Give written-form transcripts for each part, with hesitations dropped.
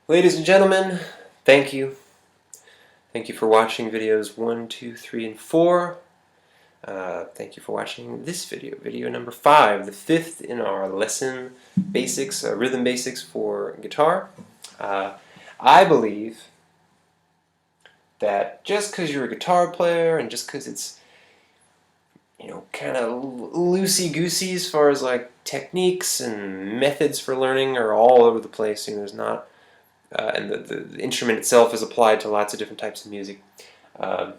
Ladies and gentlemen, thank you. Thank you for watching videos 1, 2, 3, and 4. Thank you for watching this video, video number 5, the 5th in our lesson basics, rhythm basics for guitar. I believe that just because you're a guitar player and just because it's, kind of loosey-goosey as far as like techniques and methods for learning are all over the place. There's not and the instrument itself is applied to lots of different types of music. I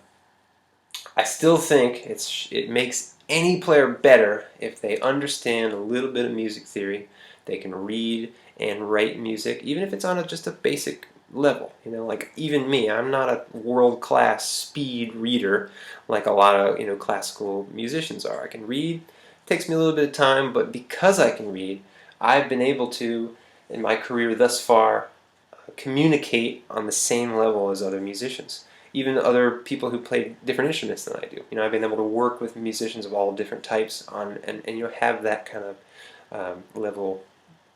still think it makes any player better if they understand a little bit of music theory. They can read and write music, even if it's on just a basic level. Like even me, I'm not a world-class speed reader like a lot of classical musicians are. I can read. It takes me a little bit of time, but because I can read, I've been able to, in my career thus far, communicate on the same level as other musicians, even other people who play different instruments than I do. I've been able to work with musicians of all different types and have that kind of level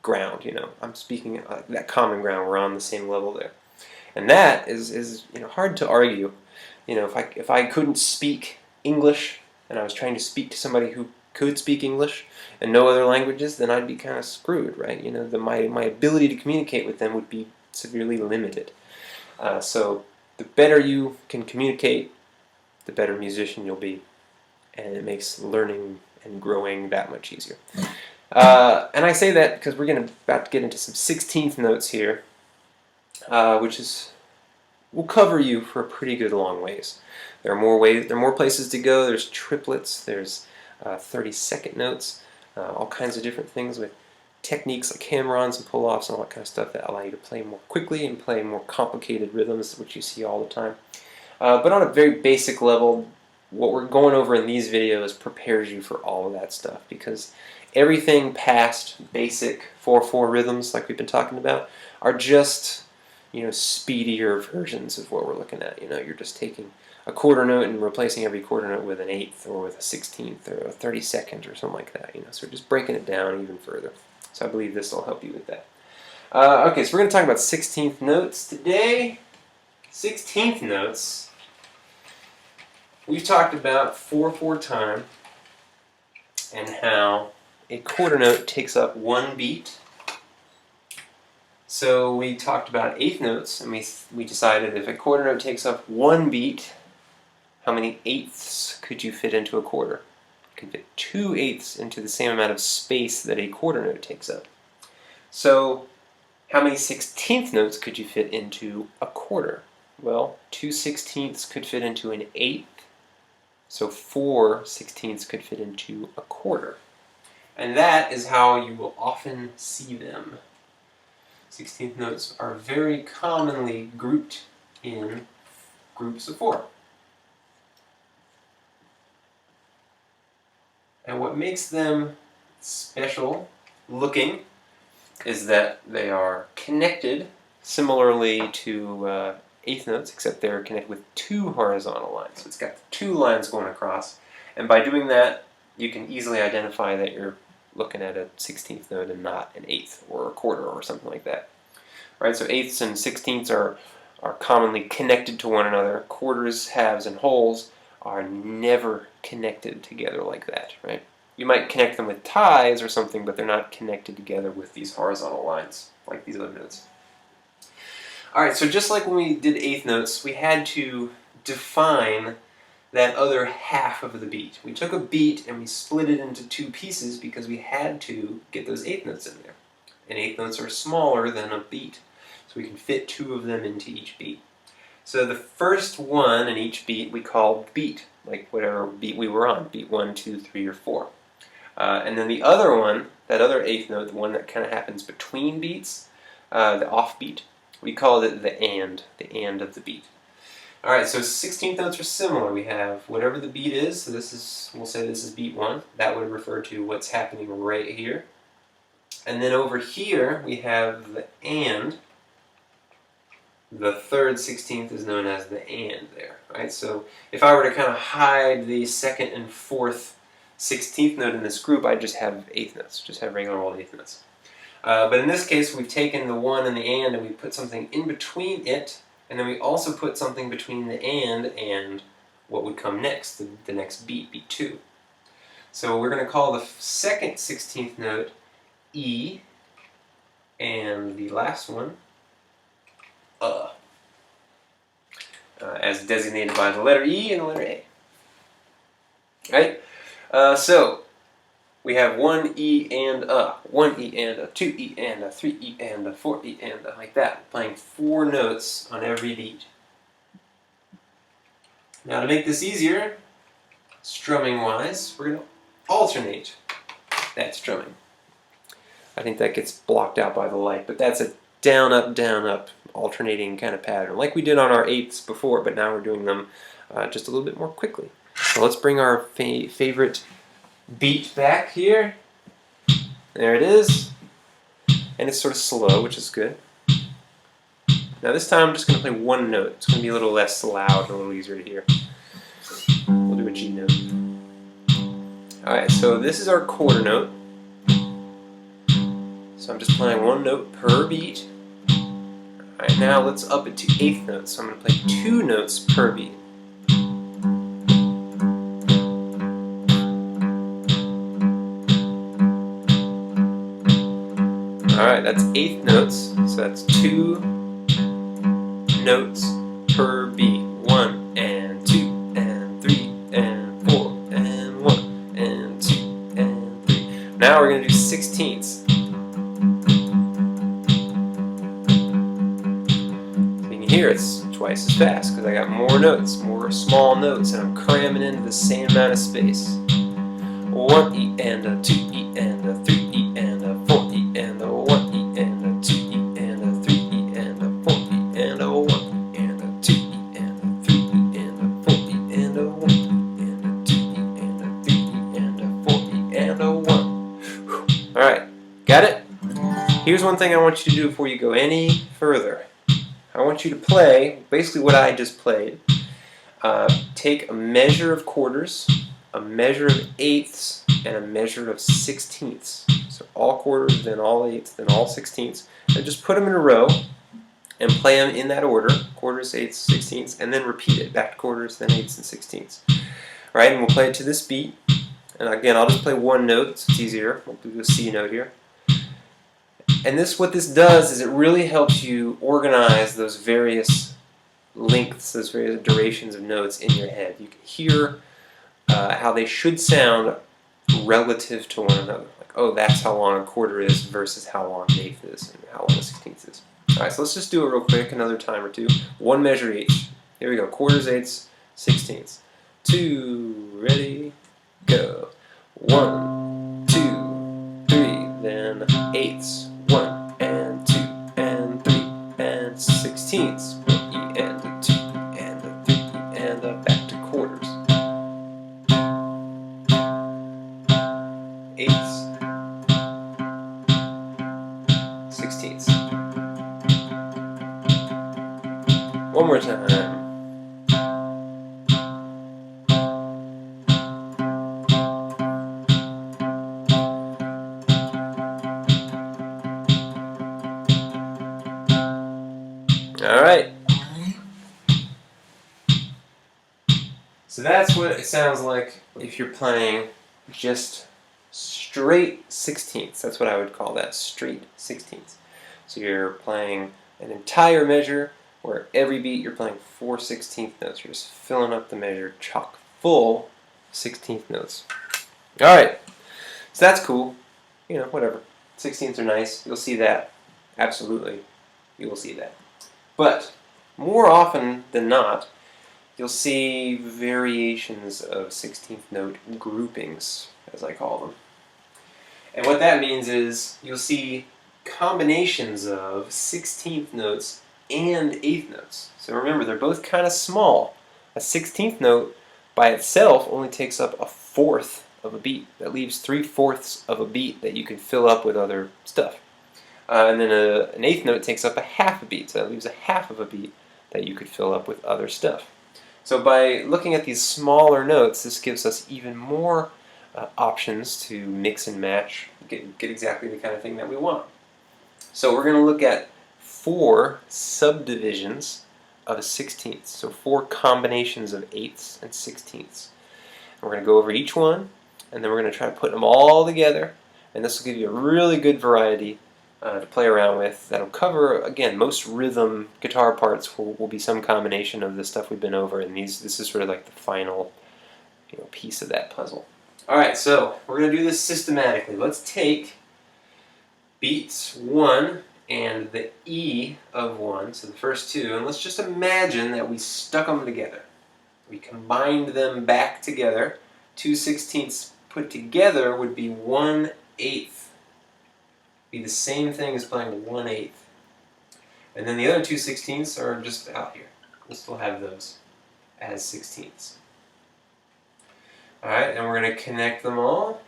ground. I'm speaking that common ground. We're on the same level there, and that is hard to argue. If I couldn't speak English and I was trying to speak to somebody who could speak English and no other languages, then I'd be kind of screwed, right? My ability to communicate with them would be severely limited. So the better you can communicate, the better musician you'll be, and it makes learning and growing that much easier. And I say that because we're about to get into some 16th notes here, which will cover you for a pretty good long ways. There are more ways. There are more places to go. There's triplets. There's 32nd notes. All kinds of different things with techniques like hammer-ons and pull-offs and all that kind of stuff that allow you to play more quickly and play more complicated rhythms, which you see all the time. But on a very basic level, what we're going over in these videos prepares you for all of that stuff, because everything past basic 4/4 rhythms, like we've been talking about, are just speedier versions of what we're looking at. You're just taking a quarter note and replacing every quarter note with an eighth or with a 16th or a 32nd or something like that. So we're just breaking it down even further. So I believe this will help you with that. Okay, so we're going to talk about 16th notes today. 16th notes. We've talked about 4/4 time and how a quarter note takes up one beat. So we talked about eighth notes, and we decided if a quarter note takes up one beat, how many eighths could you fit into a quarter? You can fit 2/8 into the same amount of space that a quarter note takes up. So how many 16th notes could you fit into a quarter? Well, 2/16 could fit into an eighth, so 4/16 could fit into a quarter. And that is how you will often see them. 16th notes are very commonly grouped in groups of 4. And what makes them special looking is that they are connected similarly to eighth notes, except they're connected with 2 horizontal lines. So it's got 2 lines going across, and by doing that you can easily identify that you're looking at a 16th note and not an eighth or a quarter or something like that. Right? So eighths and 16ths are commonly connected to one another. Quarters, halves, and wholes are never connected together like that, right? You might connect them with ties or something, but they're not connected together with these horizontal lines, like these other notes. Alright, so just like when we did eighth notes, we had to define that other half of the beat. We took a beat and we split it into 2 pieces because we had to get those eighth notes in there. And eighth notes are smaller than a beat, so we can fit 2 of them into each beat. So the first one in each beat we called beat, like whatever beat we were on, beat 1, 2, 3, or 4. And then the other one, that other eighth note, the one that kind of happens between beats, the off beat, we called it the and of the beat. Alright, so 16th notes are similar. We have whatever the beat is, so we'll say this is beat 1. That would refer to what's happening right here. And then over here we have the and. The third 16th is known as the and there, right? So if I were to kind of hide the 2nd and 4th 16th note in this group, I'd just have eighth notes, just have regular old eighth notes. But in this case, we've taken the one and the and we put something in between it, and then we also put something between the and what would come next, the next beat, beat 2. So we're going to call the second 16th note E, and the last one as designated by the letter E and the letter A. Right? So we have one E and a, one E and a, two E and a, three E and a, four E and a, like that, playing 4 notes on every beat. Now to make this easier, strumming-wise, we're going to alternate that strumming. I think that gets blocked out by the light, but that's a down, up, alternating kind of pattern, like we did on our 8ths before, but now we're doing them just a little bit more quickly. So let's bring our favorite beat back here. There it is. And it's sort of slow, which is good. Now this time I'm just going to play one note. It's going to be a little less loud and a little easier to hear. We'll do a G note. Alright, so this is our quarter note. So I'm just playing one note per beat. Alright, now let's up it to 8th notes. So I'm going to play 2 notes per beat. Alright, that's 8th notes, so that's 2 notes per beat. 1 and 2 and 3 and 4 and 1 and 2 and 3. Now we're going to do 16ths. So you can hear it's twice as fast because I got more notes, more small notes, and I'm cramming into the same amount of space. 1 E and a 2 E and a 3 E and a 4 E and a 1 E and a 2 E and a 3 E and a 4 E and a 1 E and a 2 E and a 3 E and a 4 E and a 1 E and a 2 E and a 3 E and a 4 E and a 1. Alright, got it? Here's one thing I want you to do before you go any further. I want you to play basically what I just played. Take a measure of quarters, a measure of 8ths, and a measure of 16ths. So all quarters, then all 8ths, then all 16ths. And just put them in a row and play them in that order, quarters, 8ths, 16ths, and then repeat it, back to quarters, then 8ths and 16ths. Right, and we'll play it to this beat. And again, I'll just play one note, so it's easier. We'll do a C note here. And what this does is it really helps you organize those various lengths, those various durations of notes in your head. You can hear how they should sound relative to one another. Like, oh, that's how long a quarter is versus how long an 8th is and how long a 16th is. Alright, so let's just do it real quick, another time or two. One measure each. Here we go. Quarters, 8ths, 16ths. 2, ready, go. 1, 2, 3, then 8ths. 1 and 2 and 3 and 16ths. 1 E and a 2 E and a 3 E and a back to quarters. 8ths. 16ths. One more time. Alright. So that's what it sounds like if you're playing just straight 16ths. That's what I would call that, straight 16ths. So you're playing an entire measure where every beat you're playing 4 16th notes. You're just filling up the measure chock full 16th notes. Alright. So that's cool. You know, whatever. 16ths are nice. You'll see that. Absolutely. You will see that. But more often than not, you'll see variations of 16th note groupings, as I call them. And what that means is you'll see combinations of 16th notes and 8th notes. So remember, they're both kind of small. A 16th note by itself only takes up 1/4 of a beat. That leaves 3/4 of a beat that you can fill up with other stuff. And then an 8th note takes up 1/2 a beat, so that leaves 1/2 of a beat that you could fill up with other stuff. So by looking at these smaller notes, this gives us even more options to mix and match, get exactly the kind of thing that we want. So we're going to look at 4 subdivisions of a 16th. So 4 combinations of 8ths and 16ths. And we're going to go over each one, and then we're going to try to put them all together. And this will give you a really good variety to play around with. That'll cover, again, most rhythm guitar parts will be some combination of the stuff we've been over, and this is sort of like the final piece of that puzzle. Alright, so we're going to do this systematically. Let's take beats 1 and the E of 1, so the first 2, and let's just imagine that we stuck them together. We combined them back together. 2 16ths put together would be 1/8. Be the same thing as playing 1/8. And then the other 2 16ths are just out here. We'll still have those as 16ths. Alright, and we're going to connect them all.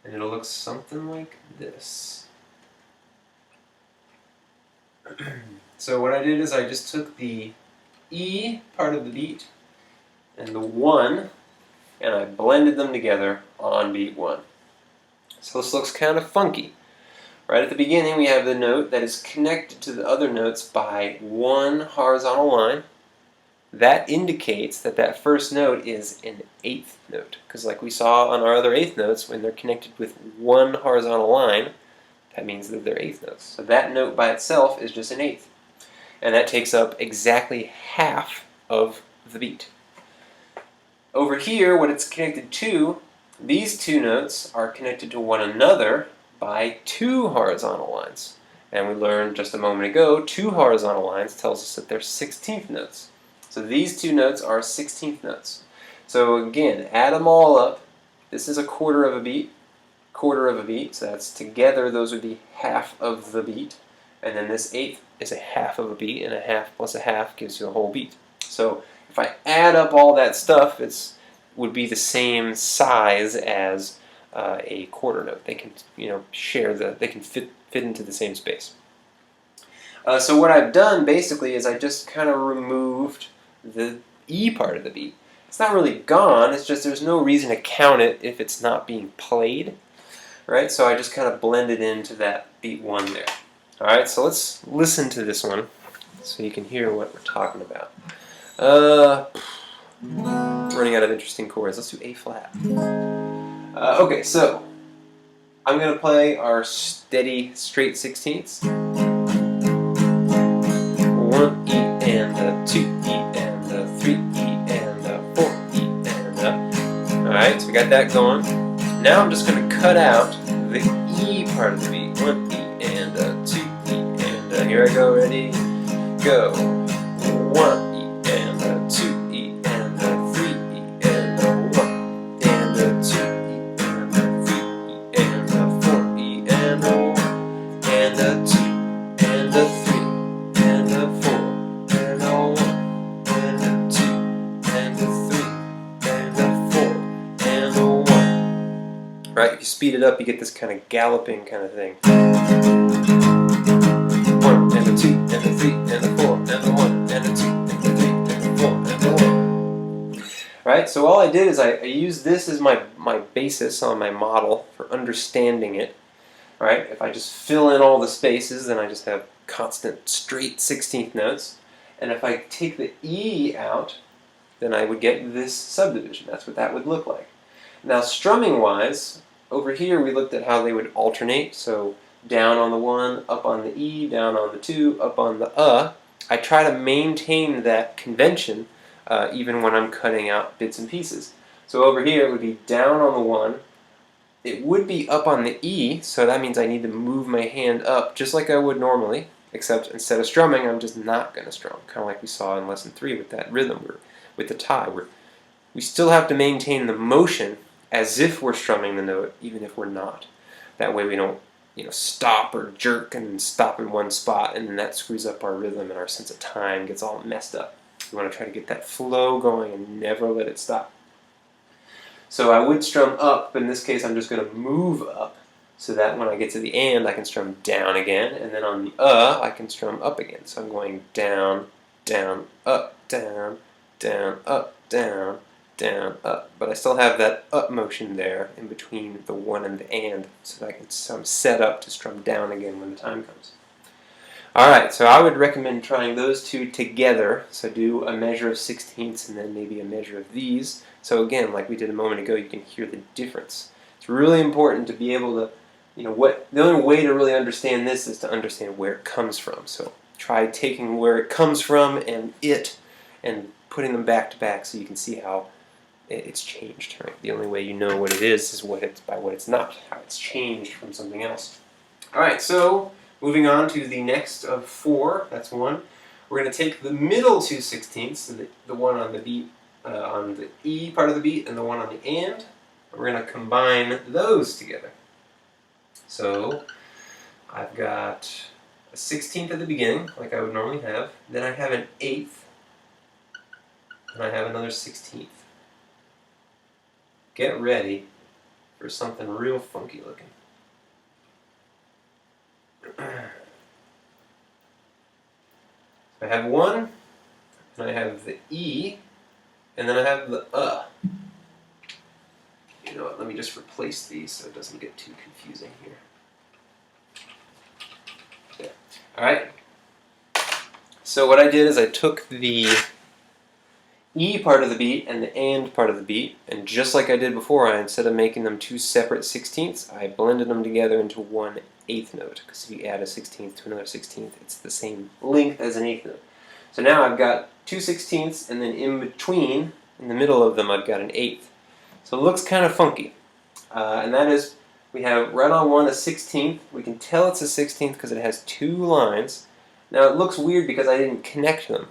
And it'll look something like this. So what I did is I just took the E part of the beat and the 1, and I blended them together on beat 1. So this looks kind of funky. Right at the beginning we have the note that is connected to the other notes by 1 horizontal line. That indicates that that first note is an 8th note, because like we saw on our other 8th notes, when they're connected with 1 horizontal line, that means that they're 8th notes. So that note by itself is just an 8th. And that takes up exactly half of the beat. Over here, what it's connected to, these 2 notes are connected to one another by 2 horizontal lines. And we learned just a moment ago, 2 horizontal lines tells us that they're 16th notes. So these 2 notes are 16th notes. So again, add them all up. This is a quarter of a beat, so that's together those would be half of the beat. And then this 8th is a half of a beat, and a half plus a half gives you a whole beat. So if I add up all that stuff, it would be the same size as a quarter note. They can they can fit into the same space. So what I've done basically is I just kind of removed the E part of the beat. It's not really gone, it's just there's no reason to count it if it's not being played. Right? So I just kind of blended into that beat 1 there. Alright, so let's listen to this one so you can hear what we're talking about. Running out of interesting chords. Let's do A flat. Okay, so I'm going to play our steady straight 16ths. 1 E and a 2 E and a 3 E and a 4 E and a... Alright, so we got that going. Now I'm just going to cut out the E part of the beat. 1 E and a 2 E and a... Here I go, ready? Go. 1 E and a 2 E and a 3 E and a 1 and a 2 E and a 3 E and a 4 E and a 1 and a 2 and a 3 and a 4 and a 1 and a 2 and a 3 and a 4 and a 1. Right? If you speed it up, you get this kind of galloping kind of thing. 1 and a 2 and a 3 and a 4 and a 1 and a 2 and a 3 and a 4 and a 1. Right? So all I did is I used this as my basis on my model for understanding it. Right? If I just fill in all the spaces, then I just have constant straight 16th notes. And if I take the E out, then I would get this subdivision. That's what that would look like. Now strumming wise, over here we looked at how they would alternate. So down on the 1, up on the E, down on the 2, up on the I try to maintain that convention even when I'm cutting out bits and pieces. So over here it would be down on the 1, it would be up on the E, so that means I need to move my hand up just like I would normally, except instead of strumming, I'm just not going to strum, kind of like we saw in lesson 3 with that rhythm, with the tie. We still have to maintain the motion as if we're strumming the note, even if we're not. That way we don't stop or jerk and stop in one spot, and then that screws up our rhythm and our sense of time gets all messed up. We want to try to get that flow going and never let it stop. So I would strum up, but in this case I'm just going to move up so that when I get to the and I can strum down again, and then on the I can strum up again. So I'm going down, down, up, down, down, up, down, down, up. But I still have that up motion there in between the one and the and, so that I can set up to strum down again when the time comes. Alright, so I would recommend trying those two together. So do a measure of sixteenths and then maybe a measure of these. So again, like we did a moment ago, you can hear the difference. It's really important to be able to, the only way to really understand this is to understand where it comes from. So try taking where it comes from and putting them back to back so you can see how it's changed. Right? The only way you know what it is by what it's not, how it's changed from something else. Alright, so moving on to the next of four, that's one. We're going to take the middle two sixteenths, so the one on the beat, on the E part of the beat, and the one on the and. We're going to combine those together. So I've got a 16th at the beginning, like I would normally have. Then I have an 8th, and I have another 16th. Get ready for something real funky looking. I have one, and I have the E, and then I have the You know what, let me just replace these so it doesn't get too confusing here. There. Alright. So what I did is I took the E part of the beat and the and part of the beat, and just like I did before, instead of making them two separate sixteenths, I blended them together into one eighth note, because if you add a 16th to another 16th, it's the same length as an eighth note. So now I've got two sixteenths, and then in between, in the middle of them, I've got an eighth. So it looks kind of funky. And that is, we have right on one a 16th. We can tell it's a 16th because it has two lines. Now it looks weird because I didn't connect them.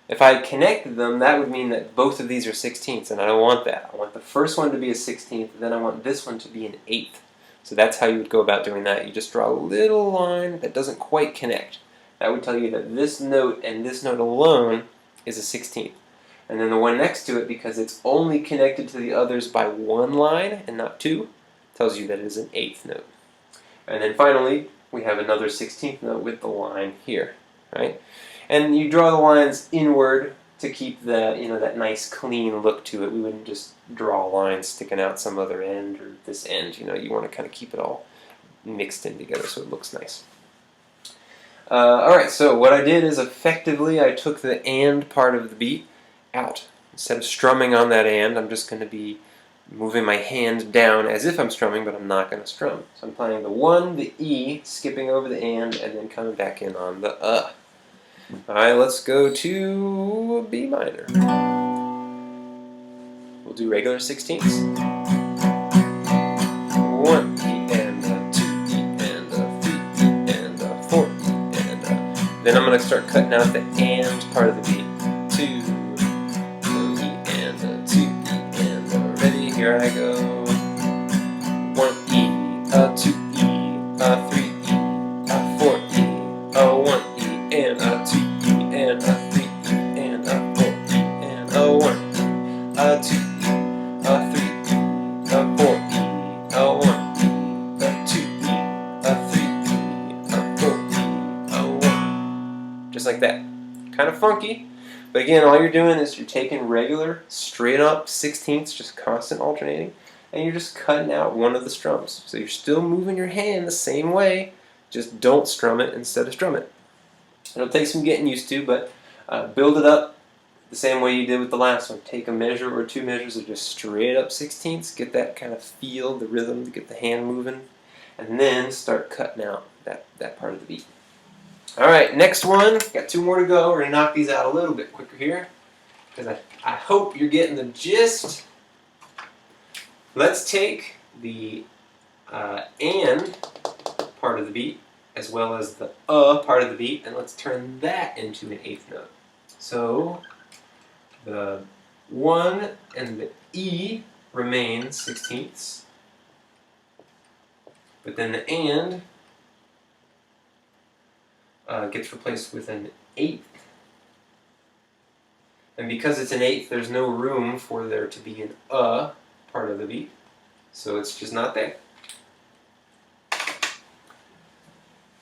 If I connected them, that would mean that both of these are 16ths, and I don't want that. I want the first one to be a 16th, then I want this one to be an eighth. So that's how you would go about doing that. You just draw a little line that doesn't quite connect. That would tell you that this note and this note alone is a 16th. And then the one next to it, because it's only connected to the others by one line and not two, tells you that it is an eighth note. And then finally, we have another 16th note with the line here, right? And you draw the lines inward to keep the, that nice clean look to it. We wouldn't just draw lines sticking out some other end or this end. You want to kind of keep it all mixed in together so it looks nice. Alright, so what I did is effectively I took the and part of the beat out. Instead of strumming on that and, I'm just going to be moving my hand down as if I'm strumming, but I'm not going to strum. So I'm playing the one, the E, skipping over the and then coming back in on the Alright, let's go to B minor. We'll do regular 16ths. 1 E and a 2 E and a 3 E and a 4 E and a. Then I'm going to start cutting out the and part of the beat. 2 E and a 2 E and a. Ready? Here I go. 1 E, a 2 E, a 3 E, a 4 E, a 1 E and a 2 E and a 3 E and a 4 E and a 1 E, a 2 E, a 3 E, a 4 E, a 1 E, a 2 E, a 3 E, a 4 E, a 1. Just like that. Kind of funky, but again, all you're doing is you're taking regular, straight up 16ths, just constant alternating, and you're just cutting out one of the strums. So you're still moving your hand the same way, just don't strum it instead of strum it. It'll take some getting used to, but build it up the same way you did with the last one. Take a measure or two measures of just straight up 16ths, get that kind of feel, the rhythm, to get the hand moving, and then start cutting out that part of the beat. Alright, next one. Got two more to go. We're going to knock these out a little bit quicker here, because I hope you're getting the gist. Let's take the and part of the beat, as well as the part of the beat, and let's turn that into an eighth note. So the 1 and the E remain 16ths, but then the and gets replaced with an eighth. And because it's an eighth, there's no room for there to be an part of the beat, so it's just not there.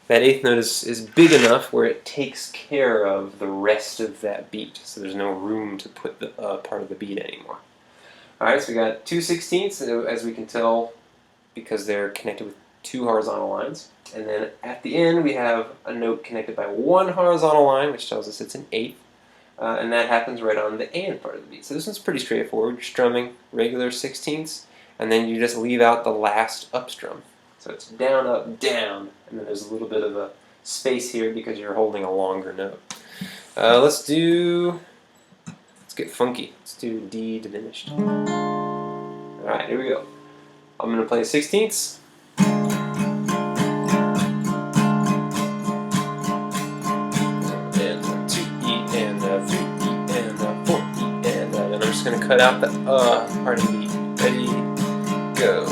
That eighth note is big enough where it takes care of the rest of that beat, so there's no room to put the part of the beat anymore. Alright, so we got 2/16, as we can tell, because they're connected with two horizontal lines. And then at the end we have a note connected by one horizontal line, which tells us it's an eighth. And that happens right on the and part of the beat. So this one's pretty straightforward. You're strumming regular sixteenths, and then you just leave out the last up strum. So it's down, up, down, and then there's a little bit of a space here because you're holding a longer note. Let's get funky. Let's do D diminished. Alright, here we go. I'm going to play sixteenths. Just going to cut out the part of the beat. Ready, go.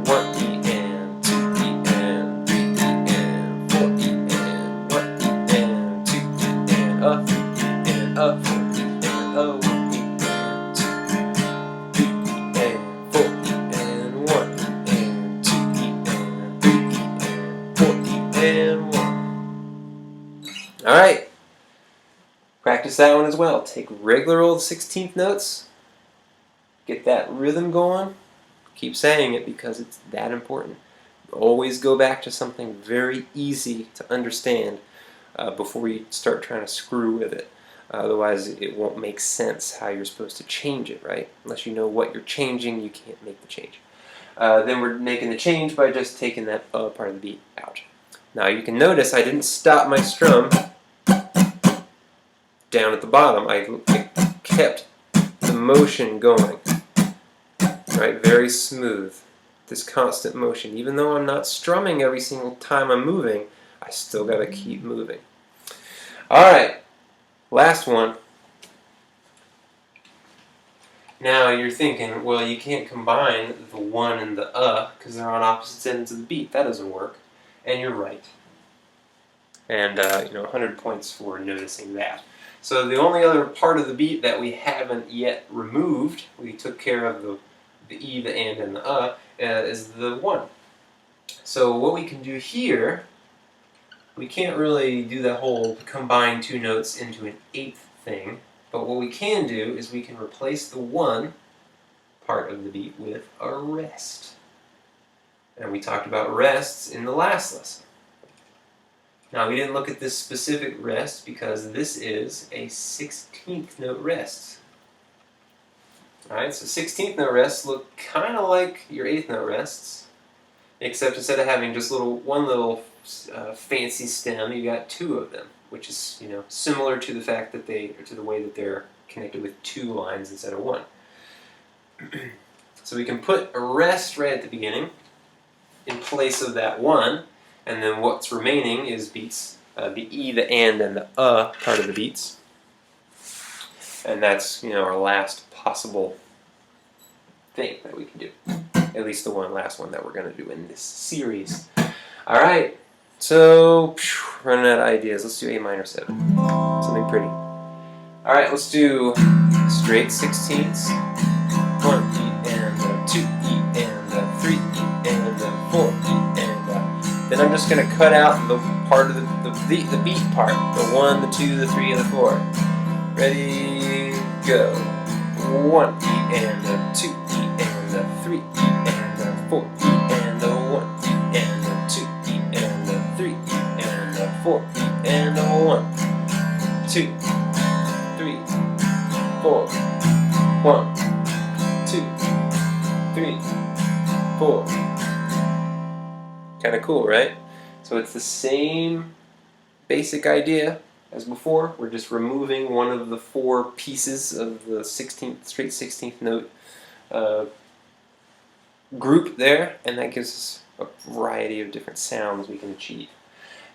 1 E and 2 E and 3 E and 4 E and 1 E and 2 E and 3 E and 4 E and 1 E and 2 3 E and 4 E and 1 E and 2 E and 3 E and 4 E and 1. All right. Practice that one as well. Take regular old 16th notes, get that rhythm going, keep saying it because it's that important. Always go back to something very easy to understand before you start trying to screw with it. Otherwise it won't make sense how you're supposed to change it, right? Unless you know what you're changing, you can't make the change. Then we're making the change by just taking that part of the beat out. Now you can notice I didn't stop my strum down at the bottom. I kept the motion going, right? Very smooth. This constant motion. Even though I'm not strumming every single time I'm moving, I still got to keep moving. Alright, last one. Now you're thinking, well, you can't combine the one and the because they're on opposite ends of the beat. That doesn't work. And you're right. And 100 points for noticing that. So the only other part of the beat that we haven't yet removed, we took care of the E, the and the is the 1. So what we can do here, we can't really do that whole combine two notes into an eighth thing, but what we can do is we can replace the 1 part of the beat with a rest. And we talked about rests in the last lesson. Now we didn't look at this specific rest because this is a 16th note rest. Alright, so 16th note rests look kind of like your 8th note rests, except instead of having just one little fancy stem, you got 2 of them, which is similar to the fact that to the way that they're connected with 2 lines instead of 1. So we can put a rest right at the beginning in place of that 1. And then what's remaining is beats, the E, the and the part of the beats. And that's, our last possible thing that we can do. At least the last one that we're going to do in this series. Alright, so running out of ideas. Let's do A minor 7. Something pretty. Alright, let's do straight 16ths. 1 E and 2 E and 3 E and 4 E. Then I'm just going to cut out the part of the beat part. The 1, the 2, the 3, and the 4. Ready, go. 1 E and 2 E and 3 E and 4 E and 1 E and 2 E and 3 E and 4 E and 1. 2, 3, 4. 1, 2, 3, 4. Kind of cool, right? So it's the same basic idea as before. We're just removing one of the 4 pieces of the straight 16th note group there, and that gives us a variety of different sounds we can achieve.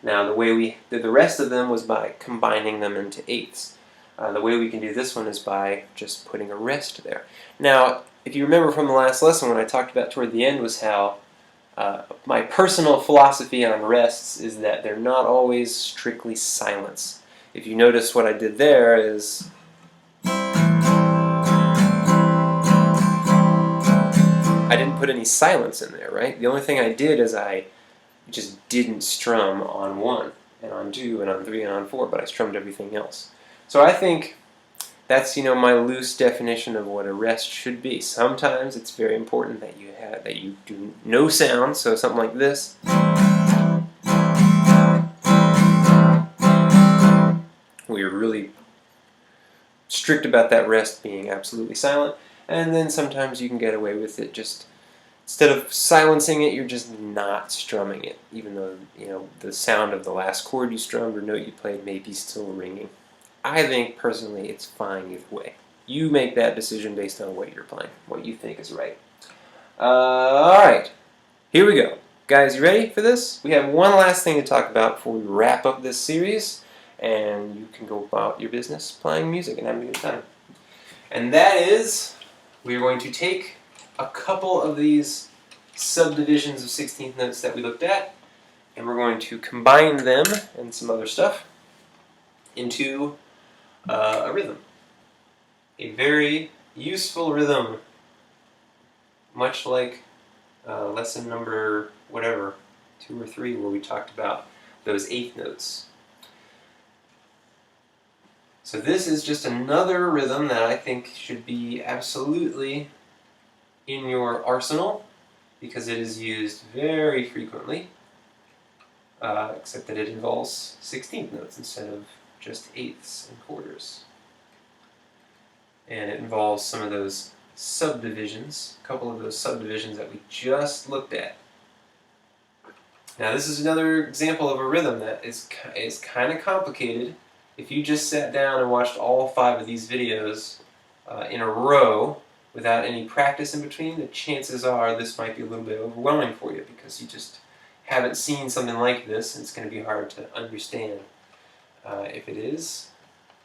Now the way we did the rest of them was by combining them into eighths. The way we can do this one is by just putting a rest there. Now, if you remember from the last lesson, what I talked about toward the end was how my personal philosophy on rests is that they're not always strictly silence. If you notice what I did there is I didn't put any silence in there, right? The only thing I did is I just didn't strum on 1 and on 2 and on 3 and on 4, but I strummed everything else. So I think that's my loose definition of what a rest should be. Sometimes it's very important that you do no sound, so something like this. We're really strict about that rest being absolutely silent, and then sometimes you can get away with it just instead of silencing it, you're just not strumming it, even though the sound of the last chord you strummed or note you played may be still ringing. I think personally it's fine either way. You make that decision based on what you're playing, what you think is right. All right, here we go. Guys, you ready for this? We have one last thing to talk about before we wrap up this series, and you can go about your business playing music and having a good time. And that is, we're going to take a couple of these subdivisions of 16th notes that we looked at, and we're going to combine them and some other stuff into a rhythm. A very useful rhythm, much like lesson number whatever, 2 or 3, where we talked about those 8th notes. So this is just another rhythm that I think should be absolutely in your arsenal because it is used very frequently, except that it involves 16th notes instead of just 8ths and quarters. And it involves some of those subdivisions, a couple of those subdivisions that we just looked at. Now this is another example of a rhythm that is kind of complicated. If you just sat down and watched all 5 of these videos in a row without any practice in between, the chances are this might be a little bit overwhelming for you because you just haven't seen something like this and it's going to be hard to understand. If it is,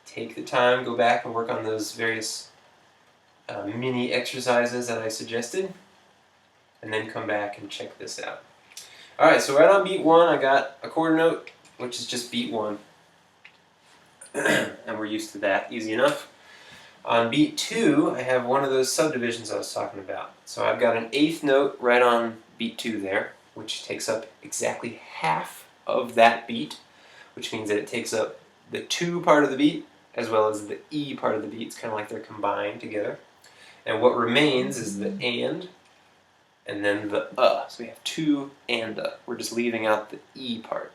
take the time, go back and work on those various mini exercises that I suggested, and then come back and check this out. Alright, so right on beat 1 I got a quarter note, which is just beat 1. And we're used to that, easy enough. On beat 2 I have one of those subdivisions I was talking about. So I've got an 8th note right on beat 2 there, which takes up exactly half of that beat, which means that it takes up the 2 part of the beat as well as the E part of the beat. It's kind of like they're combined together. And what remains is the and then the So we have 2 and We're just leaving out the E part.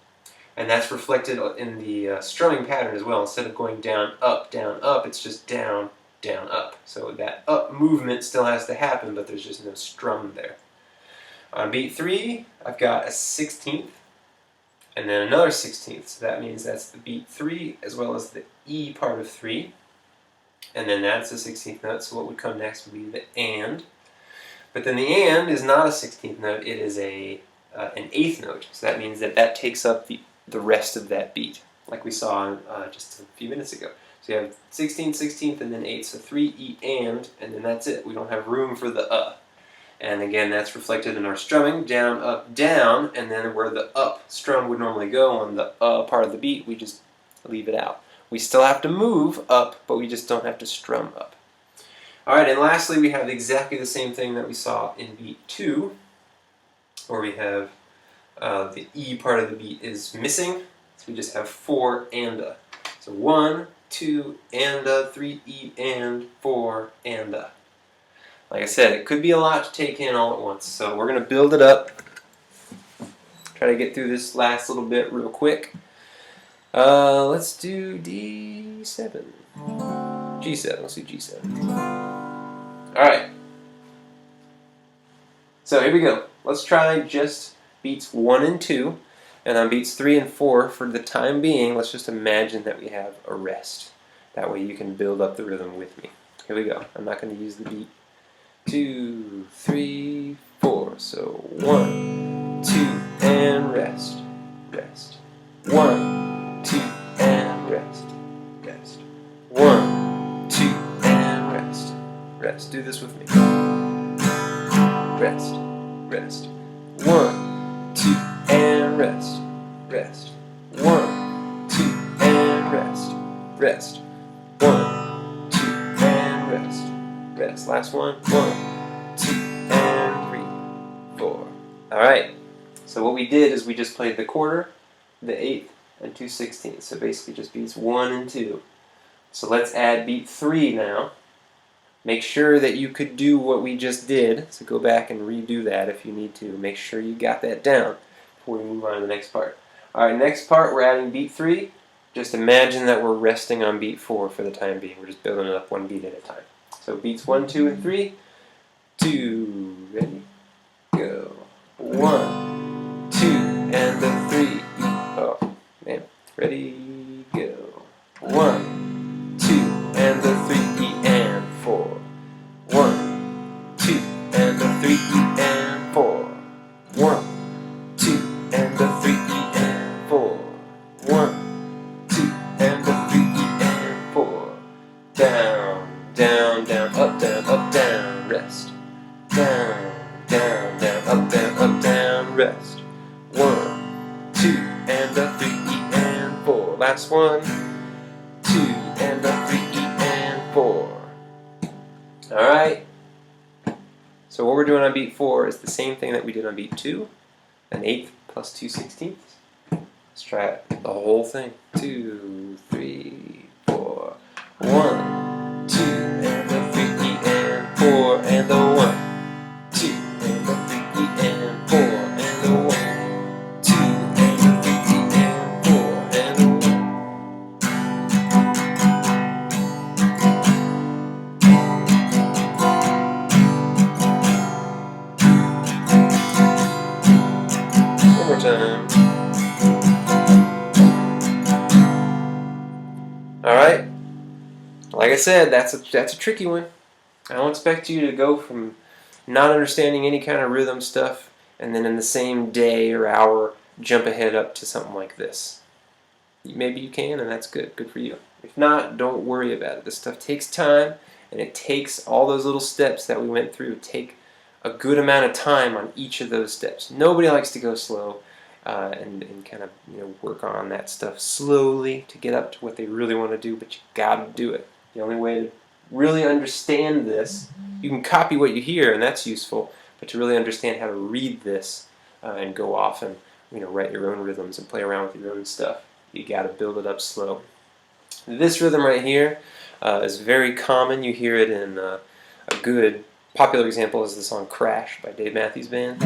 And that's reflected in the strumming pattern as well. Instead of going down, up, it's just down, down, up. So that up movement still has to happen, but there's just no strum there. On beat 3, I've got a 16th, and then another 16th. So that means that's the beat 3 as well as the E part of 3. And then that's the 16th note, so what would come next would be the and. But then the and is not a 16th note, it is an 8th note. So that means that takes up the rest of that beat, like we saw just a few minutes ago. So you have 16th, 16th, and then 8th, so 3 E and then that's it. We don't have room for the And again, that's reflected in our strumming, down, down, and then where the up strum would normally go on the part of the beat, we just leave it out. We still have to move up, but we just don't have to strum up. Alright, and lastly we have exactly the same thing that we saw in beat 2, where we have the E part of the beat is missing, so we just have 4 and So 1, 2, and 3 E and 4 and Like I said, it could be a lot to take in all at once, so we're going to build it up. Try to get through this last little bit real quick. Let's do D7. G7, let's do G7. Alright. So here we go. Let's try just beats 1 and 2. And on beats 3 and 4, for the time being, let's just imagine that we have a rest. That way you can build up the rhythm with me. Here we go. I'm not going to use the beat. 2, 3, 4. So 1, 2, and rest. Rest. 1, 2, and rest. Rest. 1, 2, and rest. Rest. Do this with me. Rest. Rest. 1, 2, and rest. Rest. 1, 2, and rest. Rest. 1, 2, and rest. Rest. Last one. 1, 2, and 3, 4. Alright. So what we did is we just played the quarter, the 8th, and 2 16ths. So basically just beats 1 and 2. So let's add beat 3 now. Make sure that you could do what we just did. So go back and redo that if you need to. Make sure you got that down before we move on to the next part. Alright, next part we're adding beat 3. Just imagine that we're resting on beat 4 for the time being. We're just building it up one beat at a time. So beats 1, 2, and 3. 2, ready, go. 1, 2, and the 3. Oh, man. Ready, go. 1, 2, and the 3, E, and 4. 1, 2, and the 3, E, and 4. 1, 2, and the 3, E, and 4. 1, 2, and the 3, E, and 4. Down, down, down, up, down, rest. Down, down, down, up, down, rest. 1, 2, and the 3, E, and 4. Last one. 2, and the 3, E, and 4. Alright. So what we're doing on beat 4 is the same thing that we did on beat 2. An eighth plus 2 sixteenths. Let's try it. The whole thing. 2, 3, 4. 1, 2, and the 3, E, and 4. And the 1, 2, and the 3, E, and 4. And the 1, 2, and the 3, E, and 4. And the 1. One more time. Alright. Like I said, that's a tricky one. I don't expect you to go from not understanding any kind of rhythm stuff and then in the same day or hour jump ahead up to something like this. Maybe you can, and that's good. Good for you. If not, don't worry about it. This stuff takes time, and it takes all those little steps that we went through. Take a good amount of time on each of those steps. Nobody likes to go slow and kind of work on that stuff slowly to get up to what they really want to do, but you got to do it. The only way to really understand this, you can copy what you hear, and that's useful, but to really understand how to read this and go off and write your own rhythms and play around with your own stuff, you got to build it up slow. This rhythm right here is very common. You hear it in a good popular example is the song Crash by Dave Matthews Band.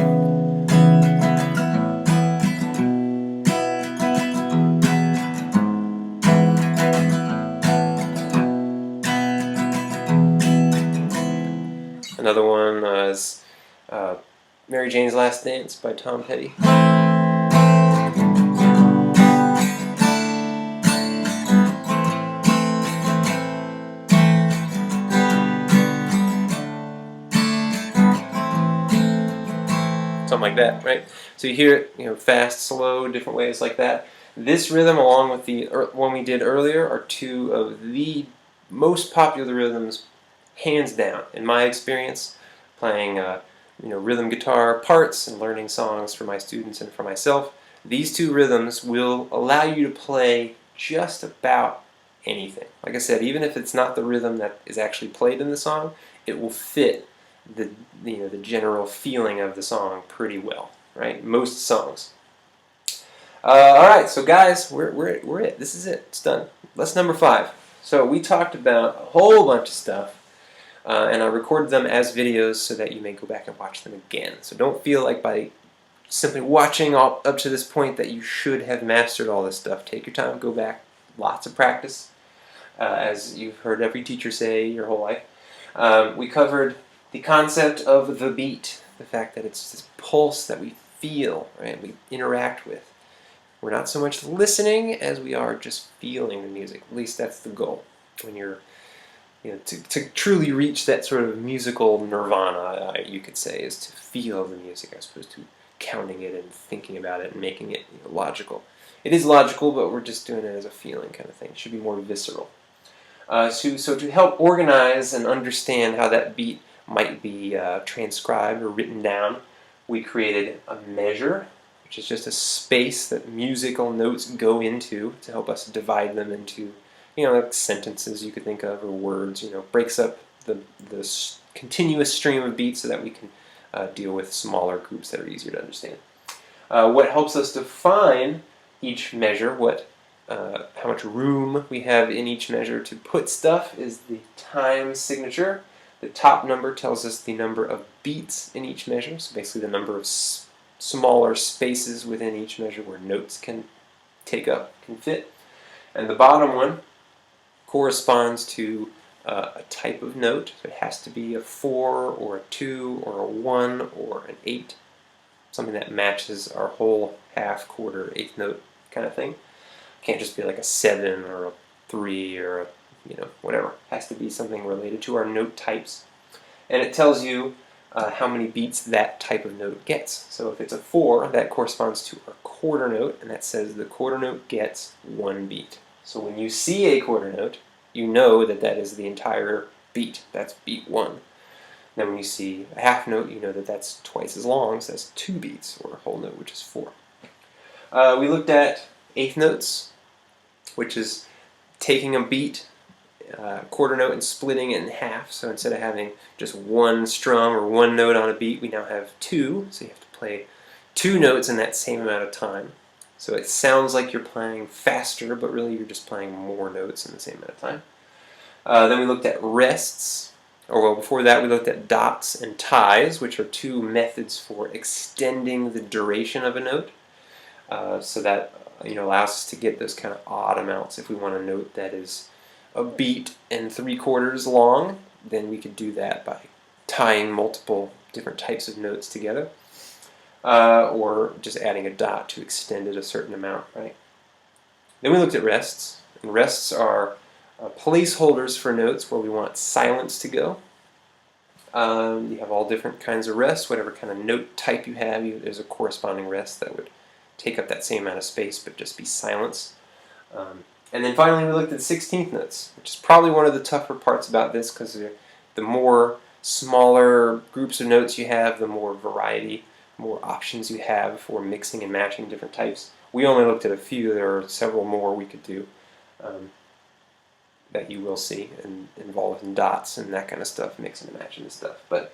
Another one is Mary Jane's Last Dance by Tom Petty. Something like that, right? So you hear it, fast, slow, different ways like that. This rhythm, along with the one we did earlier, are two of the most popular rhythms, hands down, in my experience, playing rhythm guitar parts and learning songs for my students and for myself. These two rhythms will allow you to play just about anything. Like I said, even if it's not the rhythm that is actually played in the song, it will fit the general feeling of the song pretty well, right? Most songs. All right, so guys, we're it. This is it. It's done. Lesson number 5. So we talked about a whole bunch of stuff, and I recorded them as videos so that you may go back and watch them again. So don't feel like by simply watching up to this point that you should have mastered all this stuff. Take your time, go back, lots of practice, as you've heard every teacher say your whole life. We covered the concept of the beat, the fact that it's this pulse that we feel, right? We interact with. We're not so much listening as we are just feeling the music. At least that's the goal. When you're, to truly reach that sort of musical nirvana, you could say, is to feel the music as opposed to counting it and thinking about it and making it logical. It is logical, but we're just doing it as a feeling kind of thing. It should be more visceral. So to help organize and understand how that beat might be transcribed or written down, we created a measure, which is just a space that musical notes go into to help us divide them into, like sentences you could think of, or words, breaks up the continuous stream of beats so that we can deal with smaller groups that are easier to understand. What helps us define each measure, what how much room we have in each measure to put stuff is the time signature. The top number tells us the number of beats in each measure, so basically the number of smaller spaces within each measure where notes can fit. And the bottom one corresponds to a type of note. So it has to be a 4 or a 2 or a 1 or an 8, something that matches our whole half, quarter, eighth note kind of thing. Can't just be like a 7 or a 3 or a, whatever. It has to be something related to our note types. And it tells you how many beats that type of note gets. So if it's a 4, that corresponds to a quarter note, and that says the quarter note gets 1 beat. So when you see a quarter note, you know that that is the entire beat. That's beat 1. Then when you see a half note, you know that that's twice as long, so that's 2 beats, or a whole note, which is 4. We looked at eighth notes, which is taking a beat, quarter note, and splitting it in half. So instead of having just one strum or one note on a beat, we now have 2. So you have to play 2 notes in that same amount of time. So it sounds like you're playing faster, but really you're just playing more notes in the same amount of time. Then we looked at rests, or well, before that we looked at dots and ties, which are 2 methods for extending the duration of a note. So that allows us to get those kind of odd amounts. If we want a note that is a beat and 3/4 long, then we could do that by tying multiple different types of notes together. Or just adding a dot to extend it a certain amount, right? Then we looked at rests, and rests are placeholders for notes where we want silence to go. You have all different kinds of rests, whatever kind of note type you have, there's a corresponding rest that would take up that same amount of space but just be silence. And then finally we looked at 16th notes, which is probably one of the tougher parts about this, because the more smaller groups of notes you have, the more variety, more options you have for mixing and matching different types. We only looked at a few. There are several more we could do that you will see, and involving dots and that kind of stuff, mixing and matching and stuff. But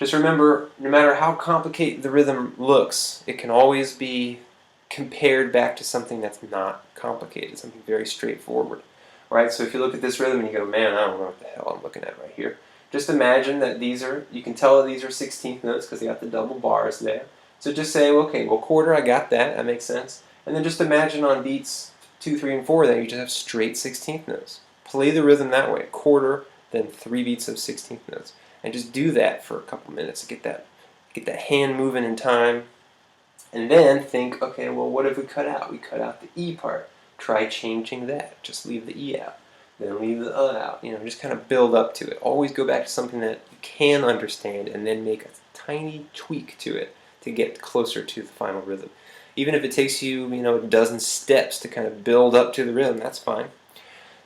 just remember, no matter how complicated the rhythm looks, it can always be compared back to something that's not complicated, something very straightforward. Right? So if you look at this rhythm and you go, man, I don't know what the hell I'm looking at right here. Just imagine that you can tell that these are 16th notes because they got the double bars there. So just say, okay, well, quarter, I got that. That makes sense. And then just imagine on beats 2, 3, and 4 that you just have straight 16th notes. Play the rhythm that way, quarter, then 3 beats of 16th notes. And just do that for a couple minutes to get that hand moving in time. And then think, okay, well, what if we cut out? We cut out the E part. Try changing that. Just leave the E out. Then leave the out. Just kind of build up to it. Always go back to something that you can understand and then make a tiny tweak to it to get closer to the final rhythm. Even if it takes you, a dozen steps to kind of build up to the rhythm, that's fine.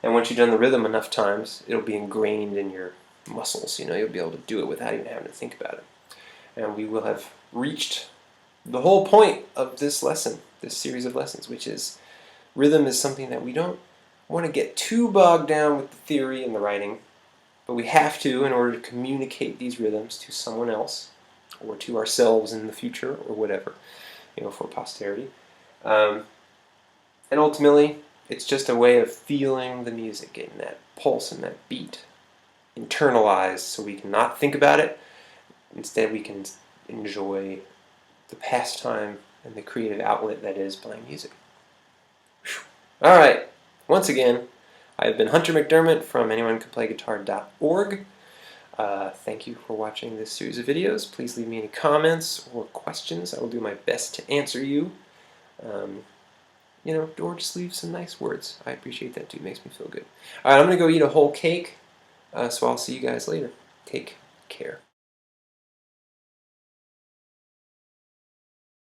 And once you've done the rhythm enough times, it'll be ingrained in your muscles. You'll be able to do it without even having to think about it. And we will have reached the whole point of this lesson, this series of lessons, which is rhythm is something that we don't want to get too bogged down with the theory and the writing, but we have to in order to communicate these rhythms to someone else or to ourselves in the future or whatever, for posterity. And ultimately, it's just a way of feeling the music, getting that pulse and that beat internalized so we can not think about it. Instead, we can enjoy the pastime and the creative outlet that is playing music. All right. Once again, I've been Hunter McDermott from anyonecanplayguitar.org. Thank you for watching this series of videos. Please leave me any comments or questions. I will do my best to answer you. Or just leave some nice words. I appreciate that too. It makes me feel good. All right, I'm going to go eat a whole cake, so I'll see you guys later. Take care.